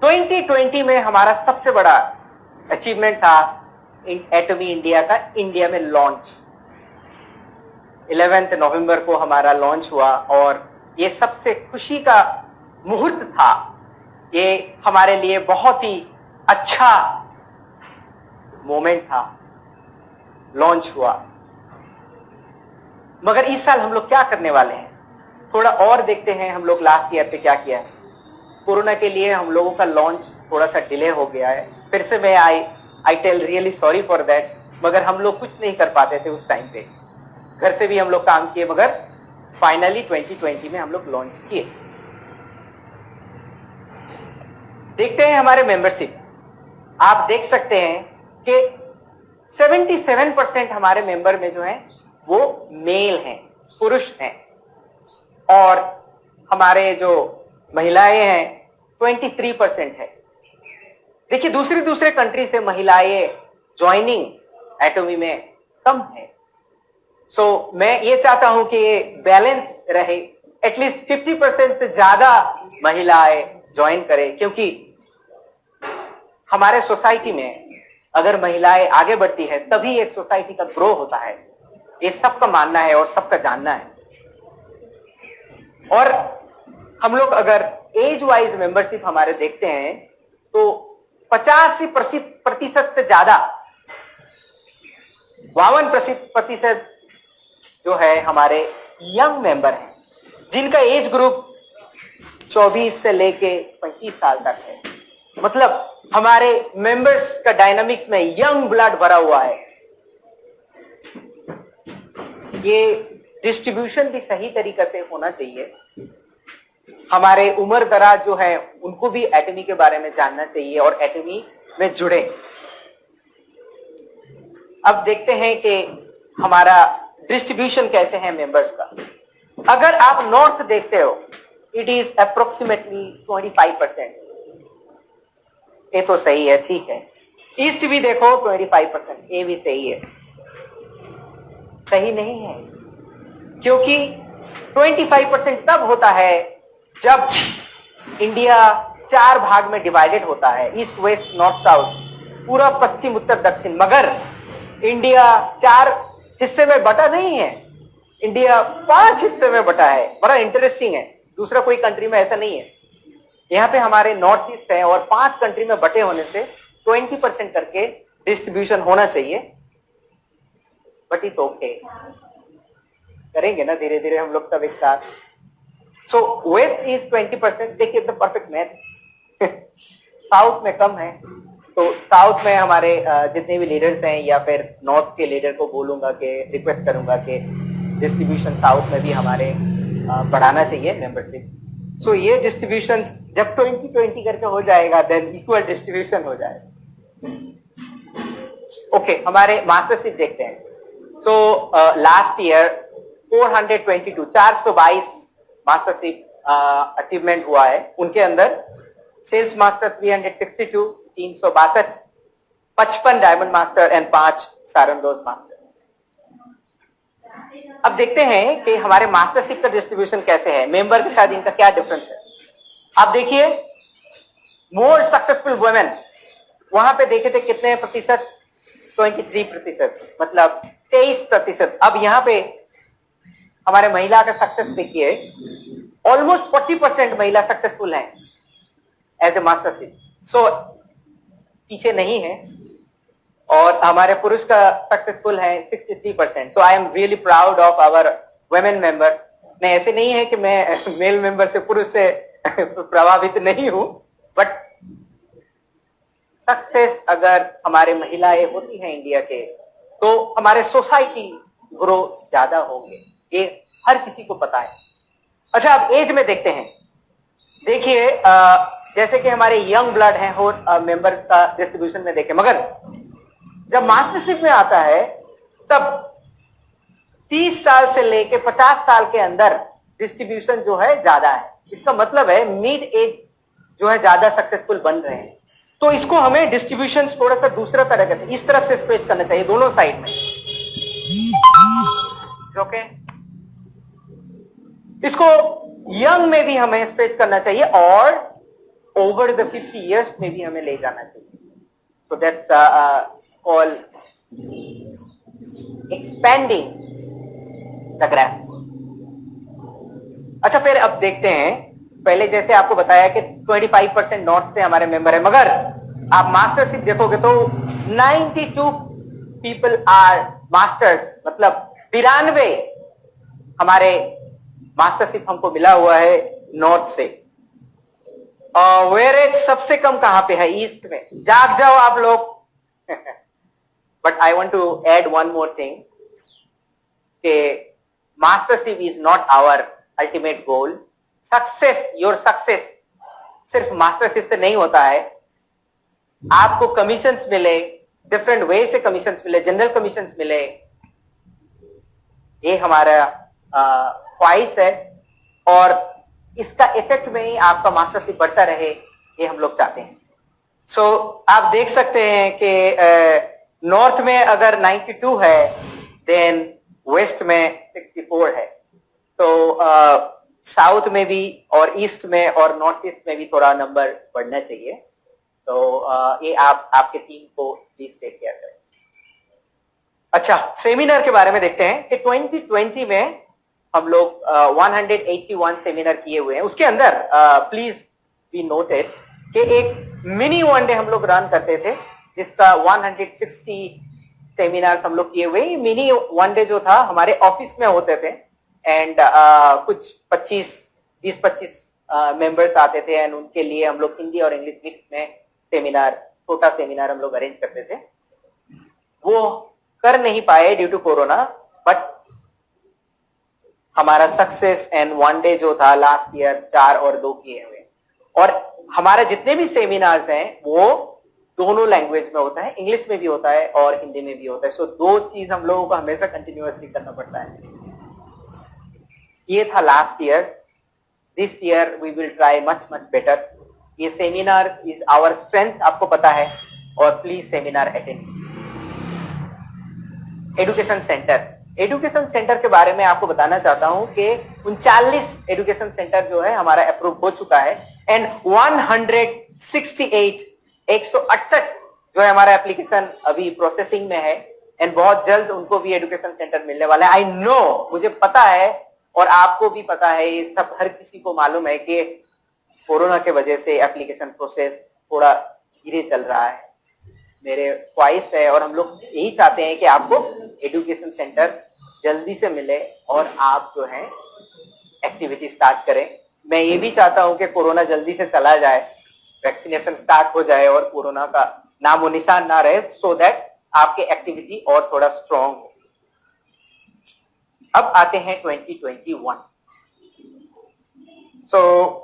2020 में हमारा सबसे बड़ा अचीवमेंट था एटमी इंडिया का इंडिया में लॉन्च। 11 नवंबर को हमारा लॉन्च हुआ और ये सबसे खुशी का मुहूर्त था। ये हमारे लिए बहुत ही अच्छा मोमेंट था, लॉन्च हुआ। मगर इस साल हम लोग क्या करने वाले हैं, थोड़ा और देखते हैं हम लोग लास्ट ईयर पे क्या किया है। कोरोना के लिए हम लोगों का लॉन्च थोड़ा सा डिले हो गया है। फिर से मैं I tell really sorry for that. मगर हम लोग कुछ नहीं कर पाते थे उस टाइम पे, घर से भी हम लोग काम किए, मगर फाइनली 2020 में हम लोग लॉन्च किए। देखते हैं हमारे मेंबरशिप। आप देख सकते हैं कि 77% हमारे मेंबर में जो है वो मेल हैं, पुरुष हैं, और हमारे जो महिलाएं हैं 23% है। देखिए दूसरे कंट्री से महिलाएं ज्वाइनिंग एटमी में कम है। सो मैं ये चाहता हूं कि ये बैलेंस रहे, एटलीस्ट 50% से ज्यादा महिलाएं ज्वाइन करें, क्योंकि हमारे सोसाइटी में अगर महिलाएं आगे बढ़ती है तभी एक सोसाइटी का ग्रो होता है। ये सबका मानना है और सबका जानना है। और हम लोग अगर एज वाइज मेंबरशिप हमारे देखते हैं तो 85% से ज्यादा, 52% जो है हमारे यंग मेंबर हैं, जिनका एज ग्रुप 24 से लेके 35 साल तक है। मतलब हमारे मेंबर्स का डायनामिक्स में यंग ब्लड भरा हुआ है। ये डिस्ट्रीब्यूशन भी सही तरीके से होना चाहिए। हमारे उम्र दराज जो है उनको भी एटमी के बारे में जानना चाहिए और एटमी में जुड़े। अब देखते हैं कि हमारा डिस्ट्रीब्यूशन कैसे है मेंबर्स का। अगर आप नॉर्थ देखते हो, इट इज अप्रोक्सीमेटली 25%। ये तो सही है, ठीक है। ईस्ट भी देखो 25%, ये भी सही है। सही नहीं है, क्योंकि 25% तब होता है जब इंडिया 4 भाग में डिवाइडेड होता है, ईस्ट वेस्ट नॉर्थ साउथ, पूरा पश्चिम उत्तर दक्षिण। मगर इंडिया 4 हिस्से में बटा नहीं है, इंडिया 5 हिस्से में बटा है। बड़ा इंटरेस्टिंग है, दूसरा कोई कंट्री में ऐसा नहीं है। यहाँ पे हमारे नॉर्थ ईस्ट है और 5 कंट्री में बटे होने से 20% करके डिस्ट्रीब्यूशन होना चाहिए। बट इट्स ओके, करेंगे ना धीरे धीरे हम लोग सब एक साथ। सो वेस्ट इज 20%। देखिए द परफेक्ट मैथ। साउथ में कम है, तो साउथ में हमारे जितने भी लीडर्स हैं, या फिर नॉर्थ के लीडर को बोलूंगा कि रिक्वेस्ट करूंगा कि डिस्ट्रीब्यूशन साउथ में भी हमारे बढ़ाना चाहिए मेंबरशिप। सो ये डिस्ट्रीब्यूशन जब 2020 करके हो जाएगा, देन इक्वल डिस्ट्रीब्यूशन हो जाएगा। ओके, हमारे मास्टरशिप देखते हैं। So last year 422 mastership achievement हुआ है। उनके अंदर sales master 362, 362, 55 diamond master and 5 सारंगोज मास्टर। अब देखते हैं कि हमारे मास्टरशिप का डिस्ट्रीब्यूशन कैसे है, मेंबर के साथ इनका क्या डिफरेंस है। आप देखिए मोर सक्सेसफुल वुमेन, वहां पे देखे थे कितने प्रतिशत, 23%, मतलब 23%। अब यहाँ पे हमारे महिला का सक्सेस देखिए, ऑलमोस्ट 40% महिला सक्सेसफुल है एज ए मास्टरशिप। सो पीछे नहीं है। और हमारे पुरुष का सक्सेसफुल है 63%। So I am really proud of our women member. नहीं, ऐसे नहीं है कि मैं मेल मेंबर से, पुरुष से प्रभावित नहीं हूं, बट सक्सेस अगर हमारे महिलाएं होती हैं इंडिया के, तो हमारे सोसाइटी ग्रो ज्यादा होंगे, ये हर किसी को पता है। अच्छा, अब एज में देखते हैं। देखिए जैसे कि हमारे यंग ब्लड हैं और मेंबर का डिस्ट्रीब्यूशन में देखें, मगर जब मास्टरशिप में आता है तब 30 साल से लेके 50 साल के अंदर डिस्ट्रीब्यूशन जो है ज्यादा है। इसका मतलब है मिड एज जो है ज्यादा सक्सेसफुल बन रहे हैं। तो इसको हमें डिस्ट्रीब्यूशन थोड़ा सा दूसरा तरह से, इस तरफ से स्ट्रेच करना चाहिए दोनों साइड में। ओके, इसको यंग में भी हमें स्ट्रेच करना चाहिए और ओवर द 50 years में भी हमें ले जाना चाहिए. So that's called expanding the graph. अच्छा, फिर अब देखते हैं, पहले जैसे आपको बताया कि 25% नॉर्थ से हमारे मेंबर है, मगर आप मास्टरशिप देखोगे तो 92 पीपल आर मास्टर्स, मतलब 92 हमारे मास्टरशिप हमको मिला हुआ है नॉर्थ से. वेरेज सबसे कम कहां पे है? ईस्ट में. जाग जाओ आप लोग. But I want to add one more thing कि mastership is not our ultimate goal. Success, your success सिर्फ मास्टरशिप से नहीं होता है. आपको कमीशंस मिले, डिफरेंट वे से कमीशंस मिले, जनरल कमीशंस मिले, ये हमारा ख्वाहिश है, और इसका इफेक्ट में ही आपका मास्टरशिप बढ़ता रहे, ये हम लोग चाहते हैं. सो आप देख सकते हैं कि नॉर्थ में अगर 92 है, देन वेस्ट में 64 है. तो साउथ में भी और ईस्ट में और नॉर्थ ईस्ट में भी थोड़ा नंबर बढ़ना चाहिए. तो ये आप आपके टीम को प्लीज टेक केयर करें. अच्छा, सेमिनार के बारे में देखते हैं कि 2020 में हम लोग 181 सेमिनार किए हुए हैं. उसके अंदर प्लीज बी नोटेड कि एक मिनी वनडे हम लोग रन करते थे, जिसका 160 सेमिनार्स हम लोग किए हुए. मिनी वनडे जो था हमारे ऑफिस में होते थे, एंड कुछ 20-25 मेंबर्स आते थे, एंड उनके लिए हम लोग हिंदी और इंग्लिश मिक्स में सेमिनार, छोटा सेमिनार हम लोग अरेंज करते थे. वो कर नहीं पाए ड्यू टू कोरोना, बट हमारा सक्सेस एंड वन डे जो था लास्ट ईयर 4 और 2 किए हुए. और हमारे जितने भी सेमिनार्स हैं वो दोनों लैंग्वेज में होता है, इंग्लिश में भी होता है और हिंदी में भी होता है. सो दो चीज हम लोगों को हमेशा कंटिन्यूअसली करना पड़ता है. ये था last year. This year we will try much better. ये सेमिनार इज आवर स्ट्रेंथ, आपको पता है, और please seminar attend. Education centre, education centre के बारे में आपको बताना चाहता हूं कि 39 एजुकेशन सेंटर जो है हमारा अप्रूव हो चुका है, एंड 168 जो है हमारा एप्लीकेशन अभी प्रोसेसिंग में है, एंड बहुत जल्द उनको भी एजुकेशन सेंटर मिलने वाला है. आई नो, मुझे पता है और आपको भी पता है, ये सब हर किसी को मालूम है कि कोरोना के वजह से एप्लीकेशन प्रोसेस थोड़ा धीरे चल रहा है. मेरे ख्वाहिश है और हम लोग यही चाहते हैं कि आपको एजुकेशन सेंटर जल्दी से मिले और आप जो है एक्टिविटी स्टार्ट करें. मैं ये भी चाहता हूं कि कोरोना जल्दी से चला जाए, वैक्सीनेशन स्टार्ट हो जाए और कोरोना का नामो निशान ना रहे, सो दैट आपके एक्टिविटी और थोड़ा स्ट्रॉन्ग हो. अब आते हैं 2021.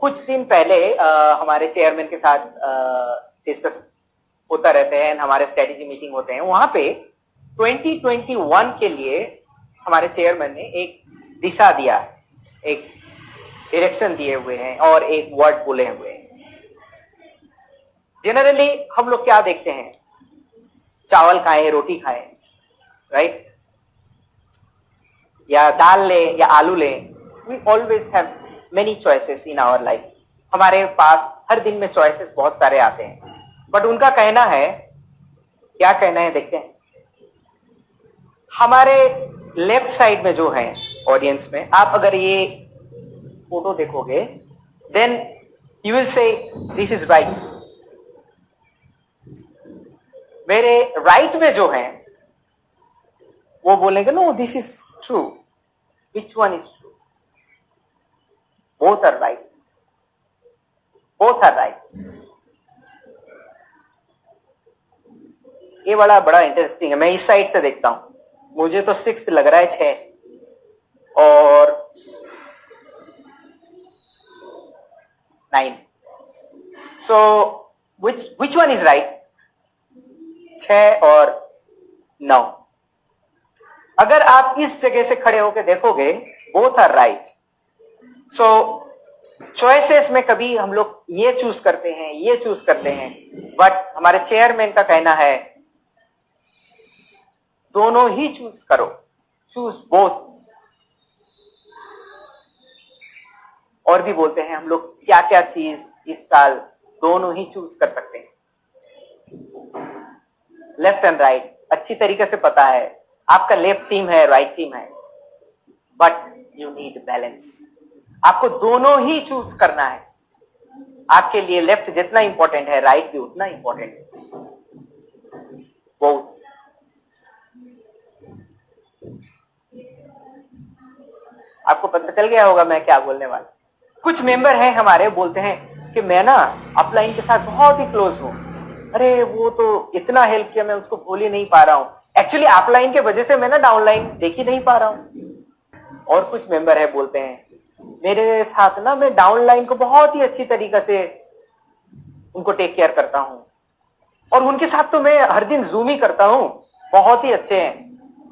कुछ दिन पहले हमारे चेयरमैन के साथ डिस्कस होता रहते हैं, हमारे स्ट्रेटेजी मीटिंग होते हैं. वहां पे 2021 के लिए हमारे चेयरमैन ने एक दिशा दिया, एक डायरेक्शन दिए हुए हैं और एक वर्ड बोले हुए हैं. जनरली हम लोग क्या देखते हैं, चावल खाएं, रोटी खाएं, राइट, या दाल ले या आलू ले. We always have many choices in our life. हमारे पास हर दिन में चॉइसेस बहुत सारे आते हैं, बट उनका कहना है, क्या कहना है देखते हैं. हमारे लेफ्ट साइड में जो है ऑडियंस में, आप अगर ये फोटो देखोगे, then you will say this is right. मेरे राइट में जो है वो बोलेंगे no this is true. Which one is true? Both are right, both are right. ये बड़ा इंटरेस्टिंग है. मैं इस साइड से देखता हूं, मुझे तो 6 लग रहा है, 6 और 9. सो which one is right? 6 और 9. अगर आप इस जगह से खड़े होकर देखोगे, both are right. So choices में कभी हम लोग ये चूज करते हैं, ये चूज करते हैं, बट हमारे चेयरमैन का कहना है दोनों ही चूज करो, चूज बोथ. और भी बोलते हैं हम लोग क्या क्या चीज इस साल दोनों ही चूज कर सकते हैं, लेफ्ट एंड राइट अच्छी तरीके से पता है, आपका लेफ्ट टीम है, राइट टीम है, बट यू नीड बैलेंस। आपको दोनों ही चूज करना है। आपके लिए लेफ्ट जितना इंपॉर्टेंट है, राइट भी उतना इंपॉर्टेंट है। बहुत आपको पता चल गया होगा मैं क्या बोलने वाला। कुछ मेंबर हैं हमारे, बोलते हैं कि मैं ना अपलाइन के साथ बहुत ही क्लोज हूं, अरे वो तो इतना हेल्प किया, मैं उसको भूल ही नहीं पा रहा हूं। एक्चुअली अपलाइन के वजह से मैं ना डाउनलाइन देख ही नहीं पा रहा हूं। और कुछ मेंबर है बोलते हैं मेरे साथ ना मैं डाउनलाइन को बहुत ही अच्छी तरीके से उनको टेक केयर करता हूं, और उनके साथ तो मैं हर दिन जूम ही करता हूं, बहुत ही अच्छे हैं,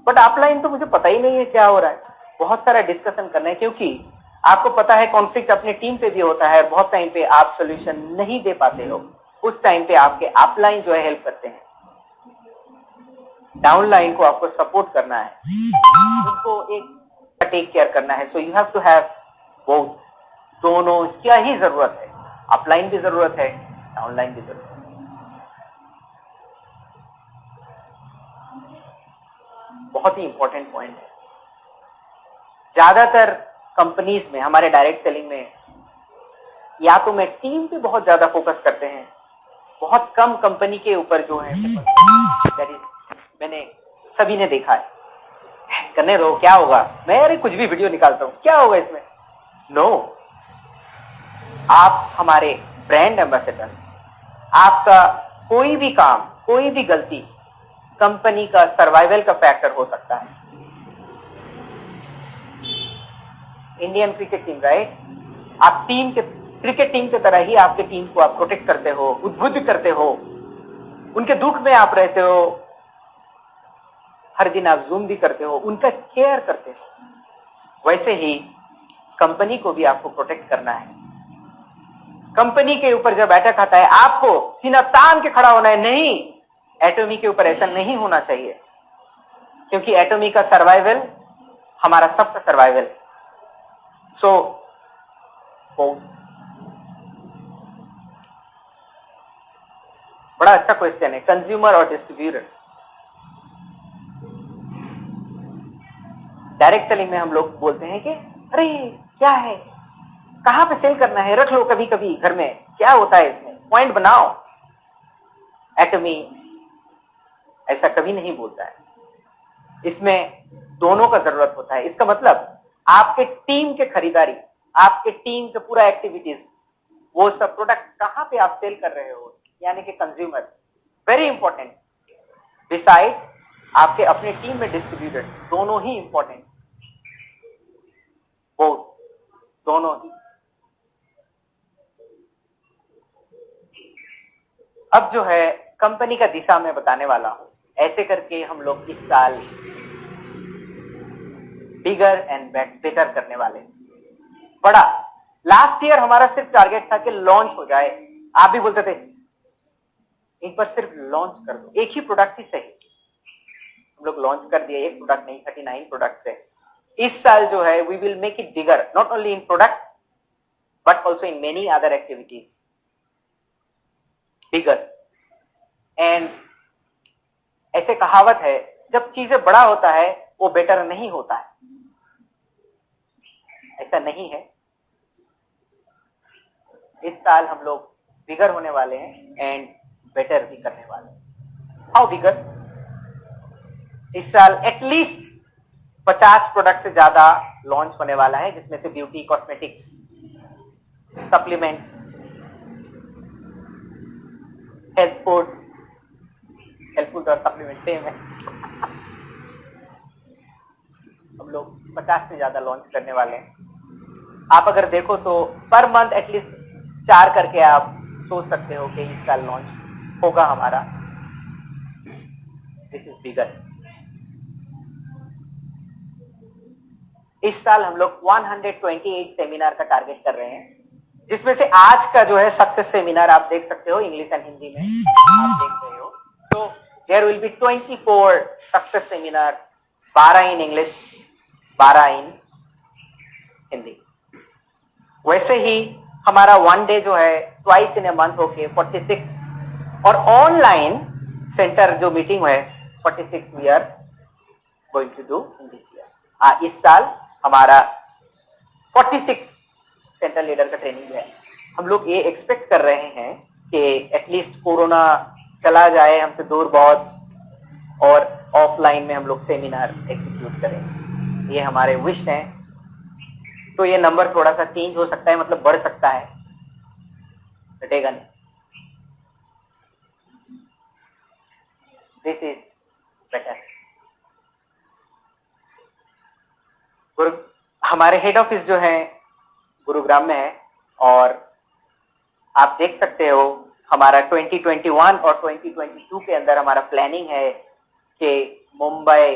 बट अपलाइन तो मुझे पता ही नहीं है क्या हो रहा है। बहुत सारा डिस्कशन करना है, क्योंकि आपको पता है कॉन्फ्लिक्ट अपने टीम पे भी होता है, बहुत टाइम पे आप सोल्यूशन नहीं दे पाते हो, उस टाइम पे आपके अपलाइन जो है हेल्प करते हैं। डाउनलाइन को आपको सपोर्ट करना है, उनको एक टेक केयर करना है। So you have to have both, दोनों क्या ही जरूरत है, अपलाइन भी जरूरत है, डाउनलाइन भी जरूरत है। बहुत ही इंपॉर्टेंट पॉइंट है। ज्यादातर कंपनीज में, हमारे डायरेक्ट सेलिंग में, या तो मैं टीम पे बहुत ज्यादा फोकस करते हैं, बहुत कम कंपनी के ऊपर जो है, दैट इज मैंने सभी ने देखा है। करने दो, क्या होगा, मैं अरे कुछ भी वीडियो निकालता हूं, क्या होगा इसमें। नो, आप हमारे ब्रांड एम्बेसडर, आपका कोई भी काम, कोई भी गलती कंपनी का सर्वाइवल का फैक्टर हो सकता है। इंडियन क्रिकेट टीम, राइट, आप टीम के, क्रिकेट टीम की तरह ही आपके टीम को आप प्रोटेक्ट करते हो, उद्बुद्ध करते हो, उनके दुख में आप रहते हो, हर दिन आप जूम भी करते हो, उनका केयर करते हो। वैसे ही कंपनी को भी आपको प्रोटेक्ट करना है। कंपनी के ऊपर जब अटैक आता है, आपको सीना तान के खड़ा होना है। नहीं, एटॉमी के ऊपर ऐसा नहीं होना चाहिए, क्योंकि एटॉमी का सर्वाइवल हमारा सबका सर्वाइवल। सो बड़ा अच्छा क्वेश्चन है, कंज्यूमर और डिस्ट्रीब्यूटर। डायरेक्ट सेलिंग में हम लोग बोलते हैं कि अरे क्या है, कहां पे सेल करना है, रख लो कभी कभी घर में, क्या होता है इसमें, पॉइंट बनाओ। एटॉमी ऐसा कभी नहीं बोलता है, इसमें दोनों का जरूरत होता है। इसका मतलब आपके टीम के खरीदारी, आपके टीम के पूरा एक्टिविटीज, वो सब प्रोडक्ट कहां पे आप सेल कर रहे हो, यानी कि कंज्यूमर, वेरी इंपॉर्टेंट। डिसाइड आपके अपने टीम में डिस्ट्रीब्यूटर, दोनों ही इंपॉर्टेंट, बोथ, दोनों ही। अब जो है कंपनी का दिशा मैं बताने वाला हूं। ऐसे करके हम लोग इस साल बिगर एंड बेटर करने वाले, बड़ा। लास्ट ईयर हमारा सिर्फ टारगेट था कि लॉन्च हो जाए। आप भी बोलते थे एक बार सिर्फ लॉन्च कर दो, एक ही प्रोडक्ट ही सही। हम लोग लॉन्च कर दिए, एक प्रोडक्ट नहीं, 39 प्रोडक्ट है। इस साल जो है we will make it bigger, not only in product but also in many other activities, bigger. And ऐसे कहावत है, जब चीजें बड़ा होता है वो बेटर नहीं होता है, ऐसा नहीं है। इस साल हम लोग बिगर होने वाले हैं एंड बेटर भी करने वाले हैं। हाउ बिगर? इस साल एटलीस्ट 50 प्रोडक्ट से ज्यादा लॉन्च होने वाला है, जिसमें से beauty, cosmetics, supplements, health food, health food और सप्लीमेंट सेम है। हम लोग 50 से ज्यादा लॉन्च करने वाले हैं। आप अगर देखो तो पर मंथ एटलीस्ट 4 करके आप सोच सकते हो कि इस साल लॉन्च होगा हमारा। This is bigger. इस साल हम लोग 128 सेमिनार का टारगेट कर रहे हैं, जिसमें से आज का जो है सक्सेस सेमिनार आप देख सकते हो, इंग्लिश एंड हिंदी में आप देख रहे हो। तो there will be 24 success seminar, 12 in English, 12 in Hindi. वैसे ही हमारा 1 डे जो है ट्वाइस इन ए मंथ होके 46 और ऑनलाइन सेंटर जो मीटिंग है 46 we are going to do in this year. इस साल हमारा 46 सेंटर लीडर का ट्रेनिंग है। हम लोग ये एक्सपेक्ट कर रहे हैं कि एटलीस्ट कोरोना चला जाए हमसे दूर बहुत और ऑफलाइन में हम लोग सेमिनार एग्जीक्यूट करें, ये हमारे विश हैं। तो ये नंबर थोड़ा सा चेंज हो सकता है, मतलब बढ़ सकता है, घटेगा नहीं। This is better. हमारे हेड ऑफिस जो है गुरुग्राम में है और आप देख सकते हो हमारा 2021 और 2022 के अंदर हमारा प्लानिंग है कि मुंबई,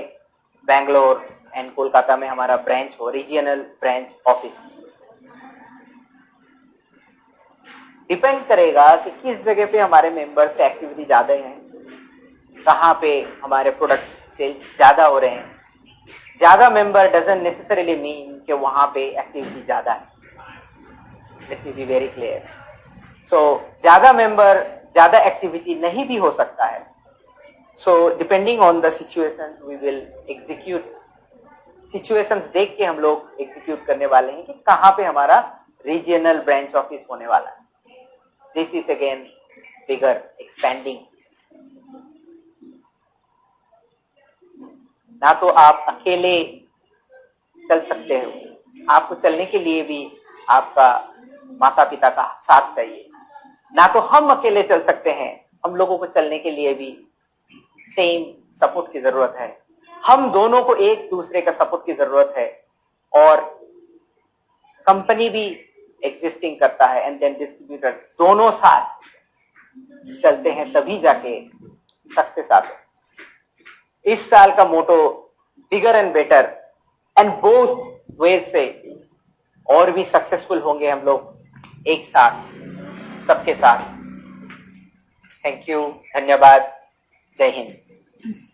बेंगलोर एंड कोलकाता में हमारा ब्रांच हो, रीजनल ब्रांच ऑफिस। डिपेंड करेगा कि किस जगह पे हमारे मेंबर्स की एक्टिविटी ज्यादा है, कहाँ पे हमारे प्रोडक्ट सेल्स ज्यादा हो रहे हैं। ज्यादा मेंबर डजंट नेसेसरीली मीन कि वहां पे एक्टिविटी ज्यादा है। Let me be very clear. So ज्यादा मेंबर ज्यादा एक्टिविटी नहीं भी हो सकता है। So depending on the situation we will execute. Situations देख के हम लोग एग्जीक्यूट करने वाले हैं कि कहाँ पे हमारा रीजनल ब्रांच ऑफिस होने वाला है। This is again bigger expanding. ना तो आप अकेले चल सकते हो, आपको चलने के लिए भी आपका माता पिता का साथ चाहिए। ना तो हम अकेले चल सकते हैं, हम लोगों को चलने के लिए भी सेम सपोर्ट की जरूरत है। हम दोनों को एक दूसरे का सपोर्ट की जरूरत है और कंपनी भी एग्जिस्टिंग करता है एंड देन डिस्ट्रीब्यूटर, दोनों साथ चलते हैं तभी जाके सक्सेस आते हैं। इस साल का motto bigger and better and both ways से और भी सक्सेसफुल होंगे हम लोग एक साथ, सबके साथ। थैंक यू, धन्यवाद, जय हिंद।